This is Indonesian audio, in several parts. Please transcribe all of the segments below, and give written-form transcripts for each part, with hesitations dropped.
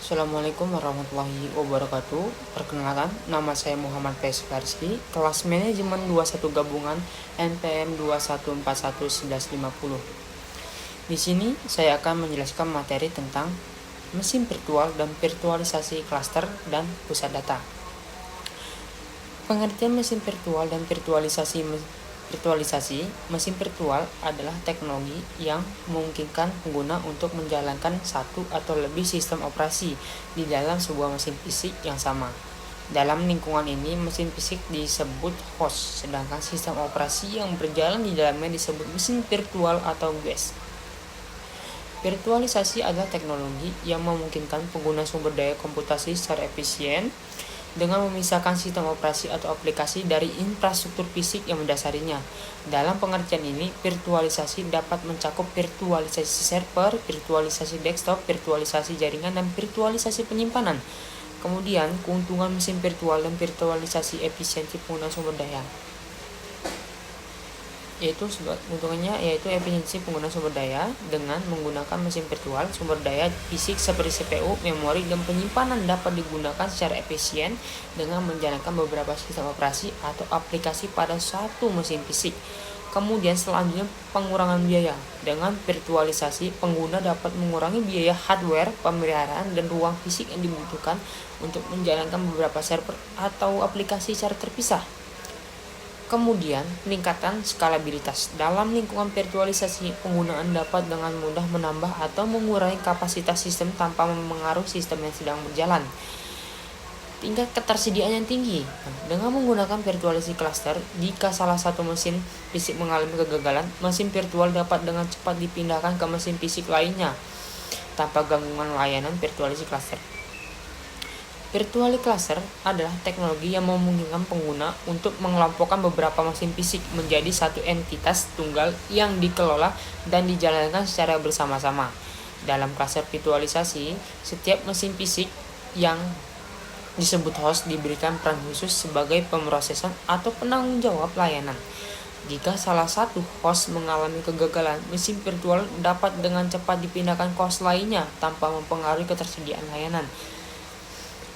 Assalamualaikum warahmatullahi wabarakatuh. Perkenalkan, nama saya Muhammad Faiz Farski, kelas manajemen 21 gabungan NPM 21411150. Di sini saya akan menjelaskan materi tentang mesin virtual dan virtualisasi klaster dan pusat data. Pengertian mesin virtual dan virtualisasi mesin virtual adalah teknologi yang memungkinkan pengguna untuk menjalankan satu atau lebih sistem operasi di dalam sebuah mesin fisik yang sama. Dalam lingkungan ini, mesin fisik disebut host, sedangkan sistem operasi yang berjalan di dalamnya disebut mesin virtual atau guest. Virtualisasi adalah teknologi yang memungkinkan pengguna sumber daya komputasi secara efisien dengan memisahkan sistem operasi atau aplikasi dari infrastruktur fisik yang mendasarinya. Dalam pengertian ini, virtualisasi dapat mencakup virtualisasi server, virtualisasi desktop, virtualisasi jaringan, dan virtualisasi penyimpanan. Kemudian, keuntungan mesin virtual dan virtualisasi efisiensi penggunaan sumber daya. Keuntungannya yaitu efisiensi penggunaan sumber daya dengan menggunakan mesin virtual. Sumber daya fisik seperti CPU, memori, dan penyimpanan dapat digunakan secara efisien dengan menjalankan beberapa sistem operasi atau aplikasi pada satu mesin fisik. Kemudian selanjutnya pengurangan biaya. Dengan virtualisasi, pengguna dapat mengurangi biaya hardware, pemeliharaan, dan ruang fisik yang dibutuhkan untuk menjalankan beberapa server atau aplikasi secara terpisah. Kemudian, peningkatan skalabilitas. Dalam lingkungan virtualisasi, penggunaan dapat dengan mudah menambah atau mengurangi kapasitas sistem tanpa memengaruhi sistem yang sedang berjalan. Tingkat ketersediaan yang tinggi. Dengan menggunakan virtualisasi cluster, jika salah satu mesin fisik mengalami kegagalan, mesin virtual dapat dengan cepat dipindahkan ke mesin fisik lainnya tanpa gangguan layanan virtualisasi cluster. Virtual cluster adalah teknologi yang memungkinkan pengguna untuk mengelompokkan beberapa mesin fisik menjadi satu entitas tunggal yang dikelola dan dijalankan secara bersama-sama. Dalam cluster virtualisasi, setiap mesin fisik yang disebut host diberikan peran khusus sebagai pemrosesan atau penanggung jawab layanan. Jika salah satu host mengalami kegagalan, mesin virtual dapat dengan cepat dipindahkan ke host lainnya tanpa mempengaruhi ketersediaan layanan.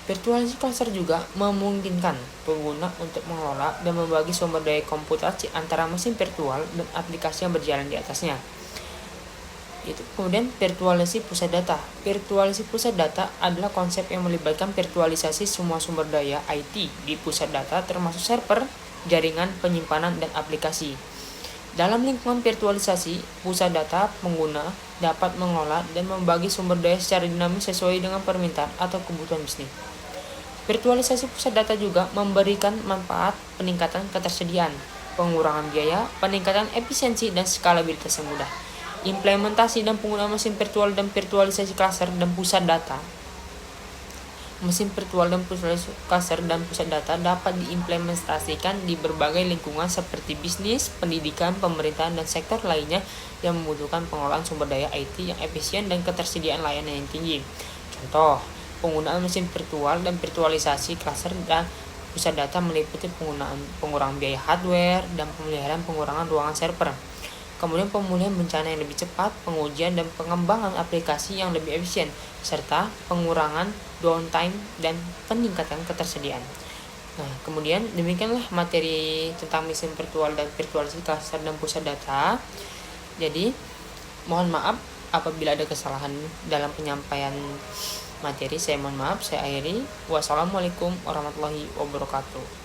Virtualisasi cluster juga memungkinkan pengguna untuk mengelola dan membagi sumber daya komputasi antara mesin virtual dan aplikasi yang berjalan di atasnya. Kemudian virtualisasi pusat data. Virtualisasi pusat data adalah konsep yang melibatkan virtualisasi semua sumber daya IT di pusat data termasuk server, jaringan, penyimpanan, dan aplikasi. Dalam lingkungan virtualisasi pusat data, pengguna dapat mengelola dan membagi sumber daya secara dinamis sesuai dengan permintaan atau kebutuhan bisnis. Virtualisasi pusat data juga memberikan manfaat peningkatan ketersediaan, pengurangan biaya, peningkatan efisiensi, dan skalabilitas yang mudah. Implementasi dan penggunaan mesin virtual dan virtualisasi cluster dan pusat data. Mesin virtual dan virtualisasi cluster dan pusat data dapat diimplementasikan di berbagai lingkungan seperti bisnis, pendidikan, pemerintahan, dan sektor lainnya yang membutuhkan pengelolaan sumber daya IT yang efisien dan ketersediaan layanan yang tinggi. Contoh, penggunaan mesin virtual dan virtualisasi cluster dan pusat data meliputi pengurangan biaya hardware dan pengurangan ruangan server. Kemudian pemulihan bencana yang lebih cepat, pengujian dan pengembangan aplikasi yang lebih efisien, serta pengurangan downtime dan peningkatan ketersediaan. Nah, kemudian demikianlah materi tentang mesin virtual dan virtualisasi cluster dan pusat data. Jadi, mohon maaf apabila ada kesalahan dalam penyampaian materi, saya mohon maaf, saya akhiri. Wassalamualaikum warahmatullahi wabarakatuh.